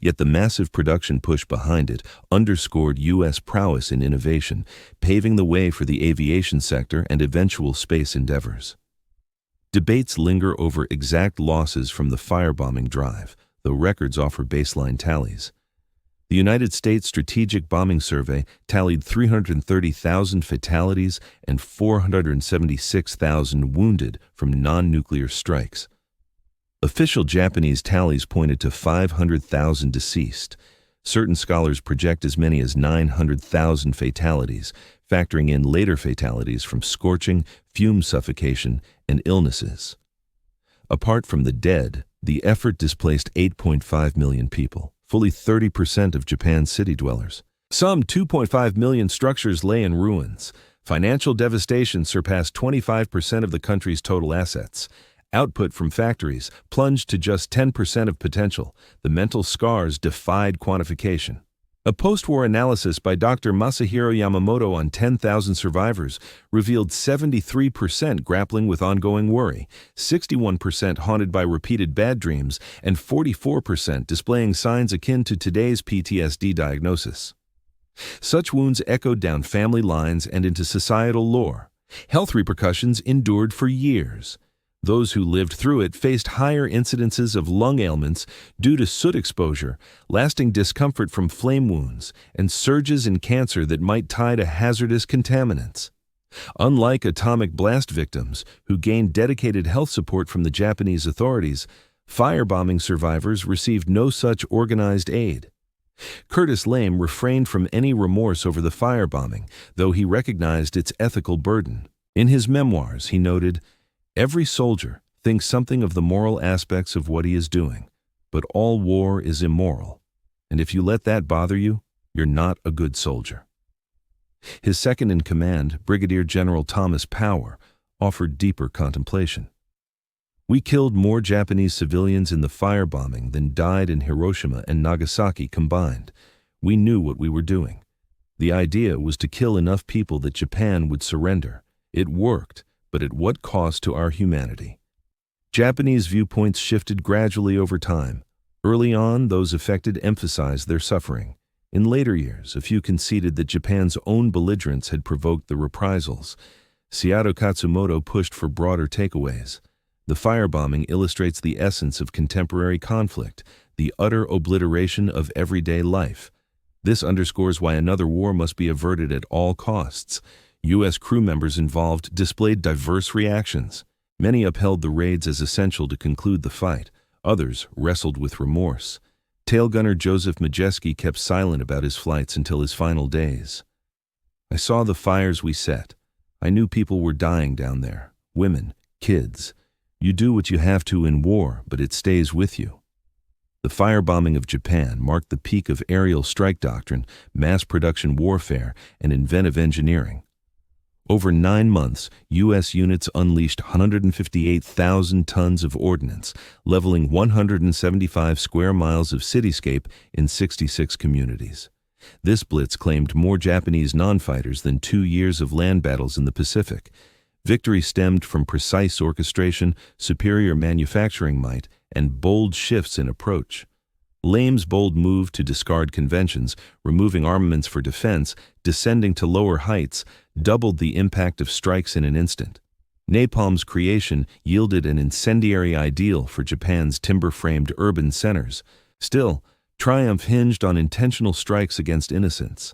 Yet the massive production push behind it underscored U.S. prowess in innovation, paving the way for the aviation sector and eventual space endeavors. Debates linger over exact losses from the firebombing drive, though records offer baseline tallies. The United States Strategic Bombing Survey tallied 330,000 fatalities and 476,000 wounded from non-nuclear strikes. Official Japanese tallies pointed to 500,000 deceased. Certain scholars project as many as 900,000 fatalities, factoring in later fatalities from scorching, fume suffocation, and illnesses. Apart from the dead, the effort displaced 8.5 million people, fully 30% of Japan's city dwellers. Some 2.5 million structures lay in ruins. Financial devastation surpassed 25% of the country's total assets. Output from factories plunged to just 10% of potential. The mental scars defied quantification. A post-war analysis by Dr. Masahiro Yamamoto on 10,000 survivors revealed 73% grappling with ongoing worry, 61% haunted by repeated bad dreams, and 44% displaying signs akin to today's PTSD diagnosis. Such wounds echoed down family lines and into societal lore. Health repercussions endured for years. Those who lived through it faced higher incidences of lung ailments due to soot exposure, lasting discomfort from flame wounds, and surges in cancer that might tie to hazardous contaminants. Unlike atomic blast victims, who gained dedicated health support from the Japanese authorities, firebombing survivors received no such organized aid. Curtis Lame refrained from any remorse over the firebombing, though he recognized its ethical burden. In his memoirs, he noted, "Every soldier thinks something of the moral aspects of what he is doing, but all war is immoral, and if you let that bother you, you're not a good soldier." His second-in-command, Brigadier General Thomas Power, offered deeper contemplation. "We killed more Japanese civilians in the firebombing than died in Hiroshima and Nagasaki combined. We knew what we were doing. The idea was to kill enough people that Japan would surrender. It worked, but at what cost to our humanity?" Japanese viewpoints shifted gradually over time. Early on, those affected emphasized their suffering. In later years, a few conceded that Japan's own belligerence had provoked the reprisals. Seato Katsumoto pushed for broader takeaways. The firebombing illustrates the essence of contemporary conflict, the utter obliteration of everyday life. This underscores why another war must be averted at all costs. U.S. crew members involved displayed diverse reactions. Many upheld the raids as essential to conclude the fight. Others wrestled with remorse. Tail gunner Joseph Majeski kept silent about his flights until his final days. "I saw the fires we set. I knew people were dying down there. Women, kids. You do what you have to in war, but it stays with you." The firebombing of Japan marked the peak of aerial strike doctrine, mass production warfare, and inventive engineering. Over 9 months, U.S. units unleashed 158,000 tons of ordnance, leveling 175 square miles of cityscape in 66 communities. This blitz claimed more Japanese non-fighters than 2 years of land battles in the Pacific. Victory stemmed from precise orchestration, superior manufacturing might, and bold shifts in approach. Lame's bold move to discard conventions, removing armaments for defense, descending to lower heights, doubled the impact of strikes in an instant. Napalm's creation yielded an incendiary ideal for Japan's timber-framed urban centers. Still, triumph hinged on intentional strikes against innocents.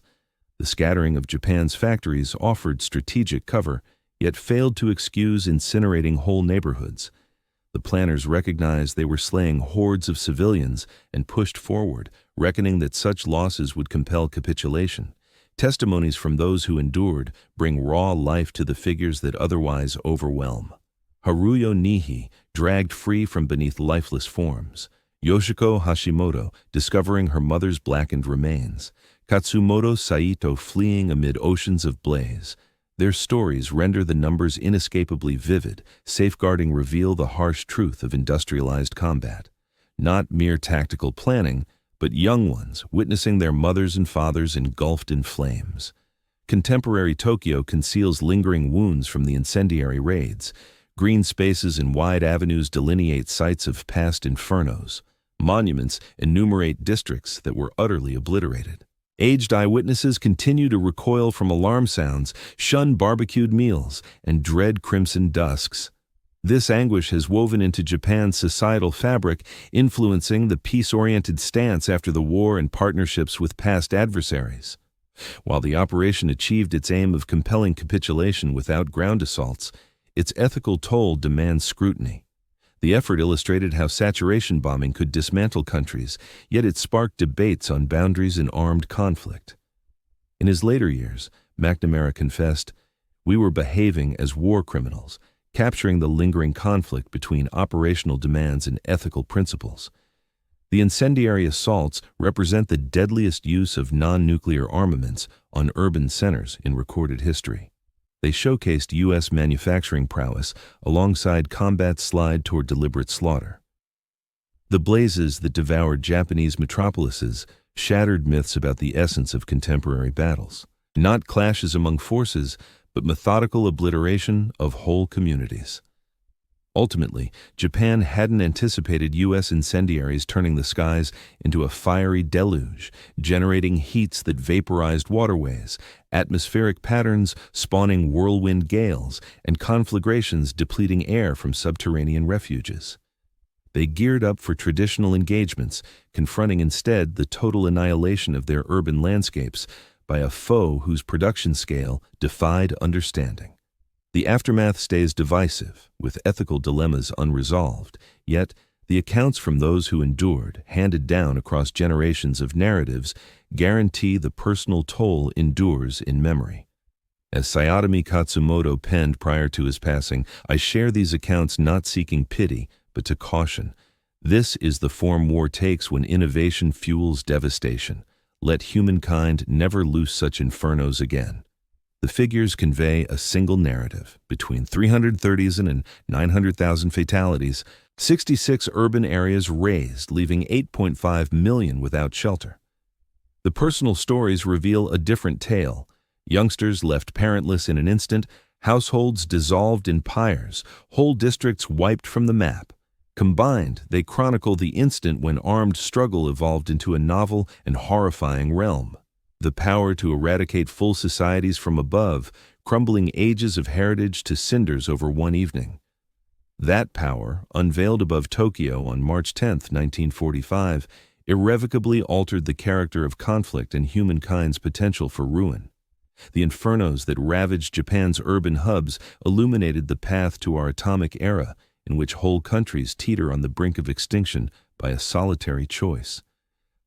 The scattering of Japan's factories offered strategic cover, yet failed to excuse incinerating whole neighborhoods. The planners recognized they were slaying hordes of civilians and pushed forward, reckoning that such losses would compel capitulation. Testimonies from those who endured bring raw life to the figures that otherwise overwhelm. Haruyo Nihi, dragged free from beneath lifeless forms. Yoshiko Hashimoto, discovering her mother's blackened remains. Katsumoto Saito, fleeing amid oceans of blaze. Their stories render the numbers inescapably vivid, safeguarding reveal the harsh truth of industrialized combat. Not mere tactical planning, but young ones witnessing their mothers and fathers engulfed in flames. Contemporary Tokyo conceals lingering wounds from the incendiary raids. Green spaces and wide avenues delineate sites of past infernos. Monuments enumerate districts that were utterly obliterated. Aged eyewitnesses continue to recoil from alarm sounds, shun barbecued meals, and dread crimson dusks. This anguish has woven into Japan's societal fabric, influencing the peace-oriented stance after the war and partnerships with past adversaries. While the operation achieved its aim of compelling capitulation without ground assaults, its ethical toll demands scrutiny. The effort illustrated how saturation bombing could dismantle countries, yet it sparked debates on boundaries in armed conflict. In his later years, McNamara confessed, "We were behaving as war criminals, capturing the lingering conflict between operational demands and ethical principles." The incendiary assaults represent the deadliest use of non-nuclear armaments on urban centers in recorded history. They showcased U.S. manufacturing prowess alongside combat's slide toward deliberate slaughter. The blazes that devoured Japanese metropolises shattered myths about the essence of contemporary battles. Not clashes among forces, but methodical obliteration of whole communities. Ultimately, Japan hadn't anticipated U.S. incendiaries turning the skies into a fiery deluge, generating heats that vaporized waterways, atmospheric patterns spawning whirlwind gales, and conflagrations depleting air from subterranean refuges. They geared up for traditional engagements, confronting instead the total annihilation of their urban landscapes by a foe whose production scale defied understanding. The aftermath stays divisive, with ethical dilemmas unresolved, yet the accounts from those who endured, handed down across generations of narratives, guarantee the personal toll endures in memory. As Sayatomi Katsumoto penned prior to his passing, "I share these accounts not seeking pity, but to caution. This is the form war takes when innovation fuels devastation. Let humankind never loose such infernos again." The figures convey a single narrative. Between 330,000 and 900,000 fatalities, 66 urban areas razed, leaving 8.5 million without shelter. The personal stories reveal a different tale. Youngsters left parentless in an instant, households dissolved in pyres, whole districts wiped from the map. Combined, they chronicle the instant when armed struggle evolved into a novel and horrifying realm. The power to eradicate full societies from above, crumbling ages of heritage to cinders over one evening. That power, unveiled above Tokyo on March 10, 1945, irrevocably altered the character of conflict and humankind's potential for ruin. The infernos that ravaged Japan's urban hubs illuminated the path to our atomic era, in which whole countries teeter on the brink of extinction by a solitary choice.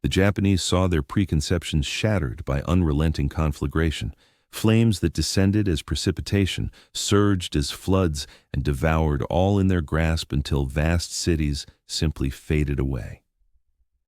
The Japanese saw their preconceptions shattered by unrelenting conflagration, flames that descended as precipitation, surged as floods, and devoured all in their grasp until vast cities simply faded away.